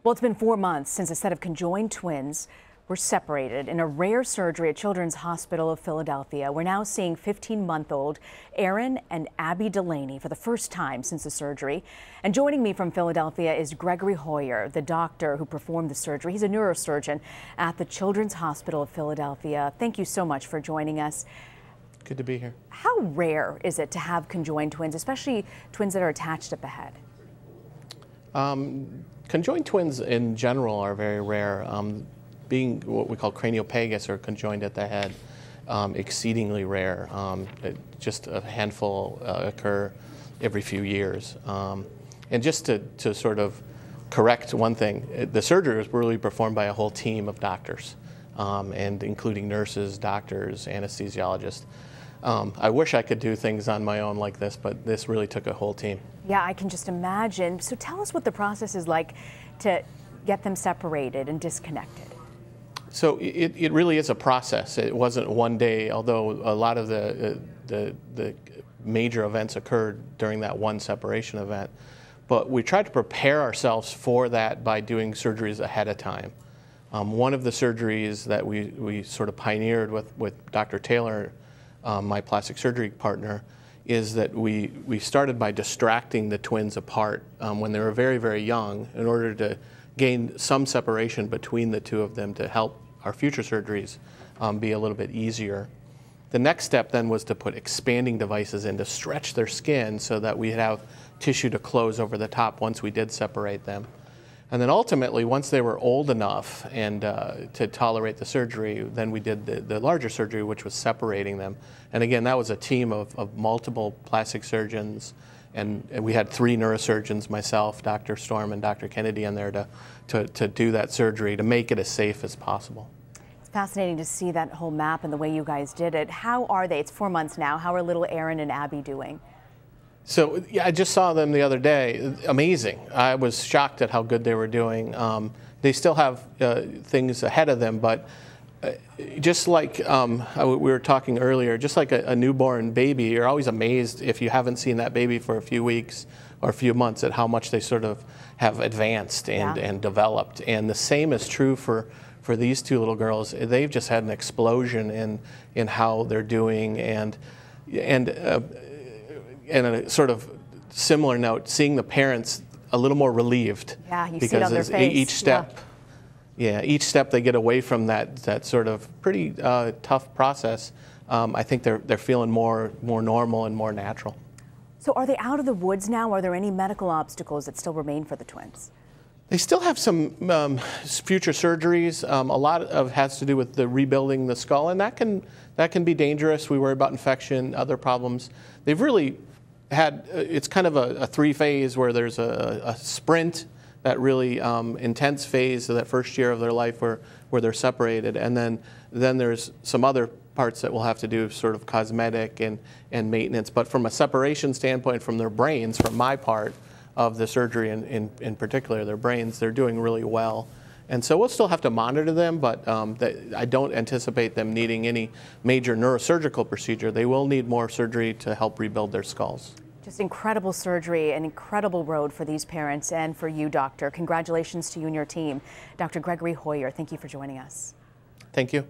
Well, it's been 4 months since a set of conjoined twins were separated in a rare surgery at Children's Hospital of Philadelphia. We're now seeing 15-month-old Erin and Abby Delaney for the first time since the surgery. And joining me from Philadelphia is Gregory Heuer, the doctor who performed the surgery. He's a neurosurgeon at the Children's Hospital of Philadelphia. Thank you so much for joining us. Good to be here. How rare is it to have conjoined twins, especially twins that are attached at the head? Conjoined twins in general are very rare. Being what we call craniopagus or conjoined at the head, exceedingly rare. Just a handful occur every few years. And just to sort of correct one thing, the surgery was really performed by a whole team of doctors, and including nurses, doctors, anesthesiologists. I wish I could do things on my own like this, but this really took a whole team. Yeah, I can just imagine. So tell us what the process is like to get them separated and disconnected. So it really is a process. It wasn't one day, although a lot of the major events occurred during that one separation event. But we tried to prepare ourselves for that by doing surgeries ahead of time. One of the surgeries that we sort of pioneered with Dr. Taylor, my plastic surgery partner, is that we started by distracting the twins apart when they were very, very young in order to gain some separation between the two of them to help our future surgeries be a little bit easier. The next step then was to put expanding devices in to stretch their skin so that we'd have tissue to close over the top once we did separate them. And then ultimately, once they were old enough and to tolerate the surgery, then we did the larger surgery, which was separating them. And again, that was a team of multiple plastic surgeons, and we had 3 neurosurgeons, myself, Dr. Storm, and Dr. Kennedy in there to do that surgery to make it as safe as possible. It's fascinating to see that whole map and the way you guys did it. How are they? It's 4 months now. How are little Erin and Abby doing? So yeah, I just saw them the other day. Amazing. I was shocked at how good they were doing. They still have things ahead of them, but just like we were talking earlier, just like a newborn baby, you're always amazed if you haven't seen that baby for a few weeks or a few months at how much they sort of have advanced and developed. And the same is true for these 2 little girls. They've just had an explosion in how they're doing, and a sort of similar note, seeing the parents a little more relieved. Yeah, you see it on their face. Each step, each step they get away from that sort of pretty tough process, I think they're feeling more normal and more natural. So are they out of the woods now? Are there any medical obstacles that still remain for the twins? They still have some future surgeries. A lot of it has to do with the rebuilding the skull, and that can be dangerous. We worry about infection, other problems. They've really had, it's kind of a 3-phase where there's a sprint, that really intense phase of that first year of their life where they're separated, and then there's some other parts that we'll have to do, sort of cosmetic and maintenance. But from a separation standpoint, from their brains, from my part of the surgery in particular, their brains, they're doing really well. And so we'll still have to monitor them, but I don't anticipate them needing any major neurosurgical procedure. They will need more surgery to help rebuild their skulls. Just incredible surgery, an incredible road for these parents and for you, doctor. Congratulations to you and your team. Dr. Gregory Heuer, thank you for joining us. Thank you.